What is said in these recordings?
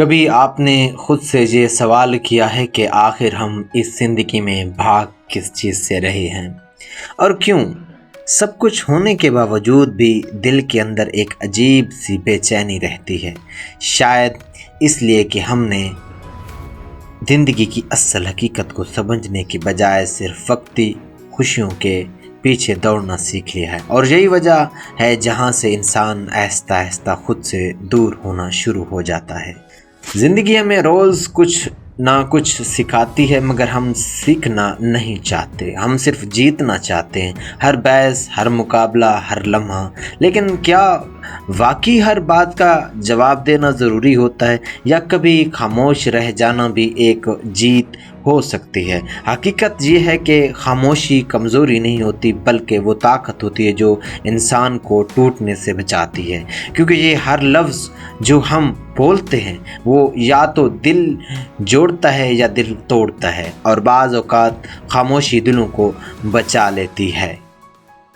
کبھی آپ نے خود سے یہ سوال کیا ہے کہ آخر ہم اس زندگی میں بھاگ کس چیز سے رہے ہیں اور کیوں؟ سب کچھ ہونے کے باوجود بھی دل کے اندر ایک عجیب سی بے چینی رہتی ہے، شاید اس لیے کہ ہم نے زندگی کی اصل حقیقت کو سمجھنے کی بجائے صرف وقتی خوشیوں کے پیچھے دوڑنا سیکھ لیا ہے، اور یہی وجہ ہے جہاں سے انسان آہستہ آہستہ خود سے دور ہونا شروع ہو جاتا ہے۔ زندگی ہمیں روز کچھ نہ کچھ سکھاتی ہے، مگر ہم سیکھنا نہیں چاہتے، ہم صرف جیتنا چاہتے ہیں، ہر بحث، ہر مقابلہ، ہر لمحہ۔ لیکن کیا واقعی ہر بات کا جواب دینا ضروری ہوتا ہے، یا کبھی خاموش رہ جانا بھی ایک جیت ہو سکتی ہے؟ حقیقت یہ ہے کہ خاموشی کمزوری نہیں ہوتی، بلکہ وہ طاقت ہوتی ہے جو انسان کو ٹوٹنے سے بچاتی ہے، کیونکہ یہ ہر لفظ جو ہم بولتے ہیں وہ یا تو دل جوڑتا ہے یا دل توڑتا ہے، اور بعض اوقات خاموشی دلوں کو بچا لیتی ہے۔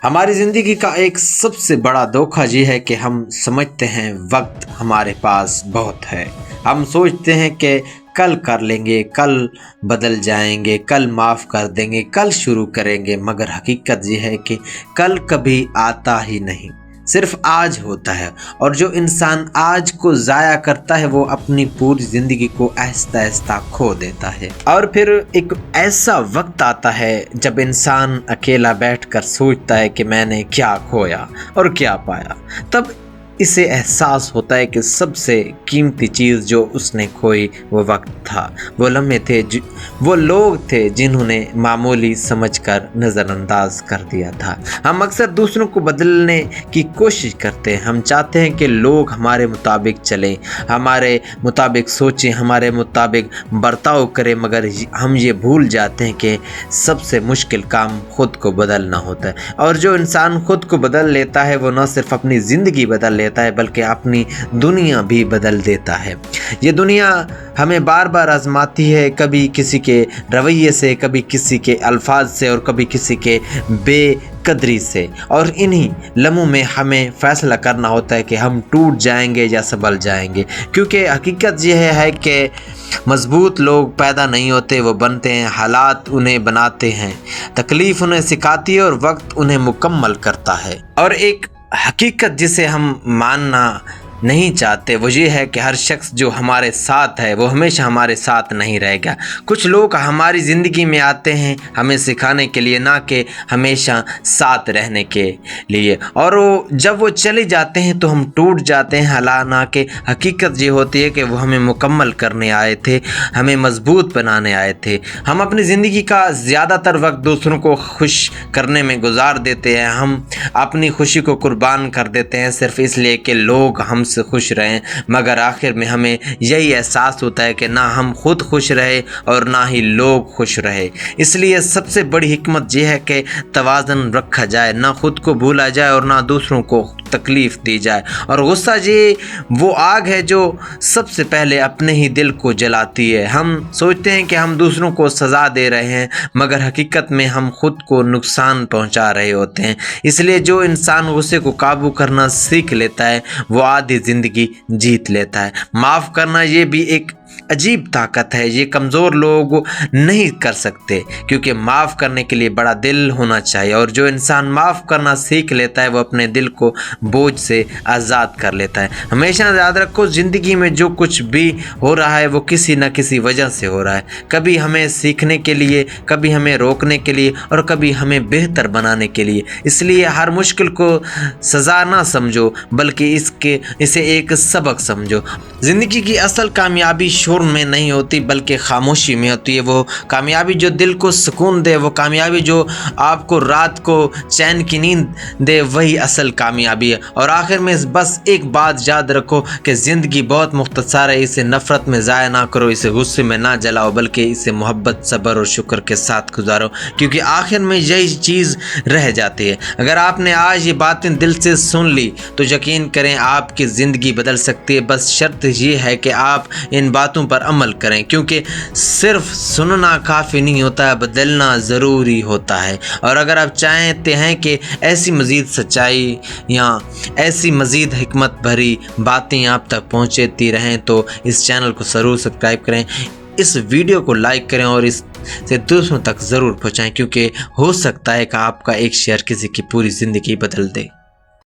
ہماری زندگی کا ایک سب سے بڑا دھوکہ یہ ہے کہ ہم سمجھتے ہیں وقت ہمارے پاس بہت ہے، ہم سوچتے ہیں کہ کل کر لیں گے، کل بدل جائیں گے، کل معاف کر دیں گے، کل شروع کریں گے، مگر حقیقت یہ ہے کہ کل کبھی آتا ہی نہیں، صرف آج ہوتا ہے، اور جو انسان آج کو ضائع کرتا ہے وہ اپنی پوری زندگی کو آہستہ آہستہ کھو دیتا ہے۔ اور پھر ایک ایسا وقت آتا ہے جب انسان اکیلا بیٹھ کر سوچتا ہے کہ میں نے کیا کھویا اور کیا پایا، تب اسے احساس ہوتا ہے کہ سب سے قیمتی چیز جو اس نے کھوئی وہ وقت تھا، وہ لمحے تھے، وہ لوگ تھے جنہوں نے معمولی سمجھ کر نظر انداز کر دیا تھا۔ ہم اکثر دوسروں کو بدلنے کی کوشش کرتے ہیں، ہم چاہتے ہیں کہ لوگ ہمارے مطابق چلیں، ہمارے مطابق سوچیں، ہمارے مطابق برتاؤ کریں، مگر ہم یہ بھول جاتے ہیں کہ سب سے مشکل کام خود کو بدلنا ہوتا ہے، اور جو انسان خود کو بدل لیتا ہے وہ نہ صرف اپنی زندگی بدل لیتا ہے بلکہ اپنی دنیا بھی بدل دیتا ہے۔ یہ دنیا ہمیں بار بار آزماتی ہے، کبھی کسی کے رویے سے، کبھی کسی کے الفاظ سے، اور کبھی کسی کے بے قدری سے، اور انہی لمحوں میں ہمیں فیصلہ کرنا ہوتا ہے کہ ہم ٹوٹ جائیں گے یا سنبھل جائیں گے، کیونکہ حقیقت یہ ہے کہ مضبوط لوگ پیدا نہیں ہوتے، وہ بنتے ہیں، حالات انہیں بناتے ہیں، تکلیف انہیں سکھاتی ہے اور وقت انہیں مکمل کرتا ہے۔ اور ایک حقیقت جسے ہم ماننا نہیں چاہتے وہ یہ ہے کہ ہر شخص جو ہمارے ساتھ ہے وہ ہمیشہ ہمارے ساتھ نہیں رہے گا۔ کچھ لوگ ہماری زندگی میں آتے ہیں ہمیں سکھانے کے لیے، نہ کہ ہمیشہ ساتھ رہنے کے لیے، اور جب وہ چلے جاتے ہیں تو ہم ٹوٹ جاتے ہیں، حالانکہ حقیقت یہ ہوتی ہے کہ وہ ہمیں مکمل کرنے آئے تھے، ہمیں مضبوط بنانے آئے تھے۔ ہم اپنی زندگی کا زیادہ تر وقت دوسروں کو خوش کرنے میں گزار دیتے ہیں، ہم اپنی خوشی کو قربان کر دیتے ہیں صرف اس لیے کہ لوگ ہم سے خوش رہیں، مگر آخر میں ہمیں یہی احساس ہوتا ہے کہ نہ ہم خود خوش رہے اور نہ ہی لوگ خوش رہے۔ اس لیے سب سے بڑی حکمت یہ ہے کہ توازن رکھا جائے، نہ خود کو بھولا جائے اور نہ دوسروں کو تکلیف دی جائے۔ اور غصہ یہ وہ آگ ہے جو سب سے پہلے اپنے ہی دل کو جلاتی ہے۔ ہم سوچتے ہیں کہ ہم دوسروں کو سزا دے رہے ہیں، مگر حقیقت میں ہم خود کو نقصان پہنچا رہے ہوتے ہیں۔ اس لیے جو انسان غصے کو قابو کرنا سیکھ لیتا ہے وہ آدھی زندگی جیت لیتا ہے۔ معاف کرنا یہ بھی ایک عجیب طاقت ہے، یہ کمزور لوگ نہیں کر سکتے، کیونکہ معاف کرنے کے لیے بڑا دل ہونا چاہیے، اور جو انسان معاف کرنا سیکھ لیتا ہے وہ اپنے دل کو بوجھ سے آزاد کر لیتا ہے۔ ہمیشہ یاد رکھو، زندگی میں جو کچھ بھی ہو رہا ہے وہ کسی نہ کسی وجہ سے ہو رہا ہے، کبھی ہمیں سیکھنے کے لیے، کبھی ہمیں روکنے کے لیے، اور کبھی ہمیں بہتر بنانے کے لیے۔ اس لیے ہر مشکل کو سزا نہ سمجھو بلکہ اسے ایک سبق سمجھو۔ زندگی کی اصل کامیابی شور میں نہیں ہوتی بلکہ خاموشی میں ہوتی ہے۔ وہ کامیابی جو دل کو سکون دے، وہ کامیابی جو آپ کو رات کو چین کی نیند دے، وہی اصل کامیابی ہے۔ اور آخر میں بس ایک بات یاد رکھو کہ زندگی بہت مختصر ہے، اسے نفرت میں ضائع نہ کرو، اسے غصے میں نہ جلاؤ، بلکہ اسے محبت، صبر اور شکر کے ساتھ گزارو، کیونکہ آخر میں یہی چیز رہ جاتی ہے۔ اگر آپ نے آج یہ باتیں دل سے سن لی تو یقین کریں آپ کی زندگی بدل سکتی ہے، بس شرط یہ ہے کہ آپ ان باتوں باتوں پر عمل کریں، کیونکہ صرف سننا کافی نہیں ہوتا ہے، بدلنا ضروری ہوتا ہے۔ اور اگر آپ چاہتے ہیں کہ ایسی مزید سچائی یا ایسی مزید حکمت بھری باتیں آپ تک پہنچتی رہیں تو اس چینل کو ضرور سبسکرائب کریں، اس ویڈیو کو لائک کریں اور اس سے دوسروں تک ضرور پہنچائیں، کیونکہ ہو سکتا ہے کہ آپ کا ایک شیئر کسی کی پوری زندگی بدل دے۔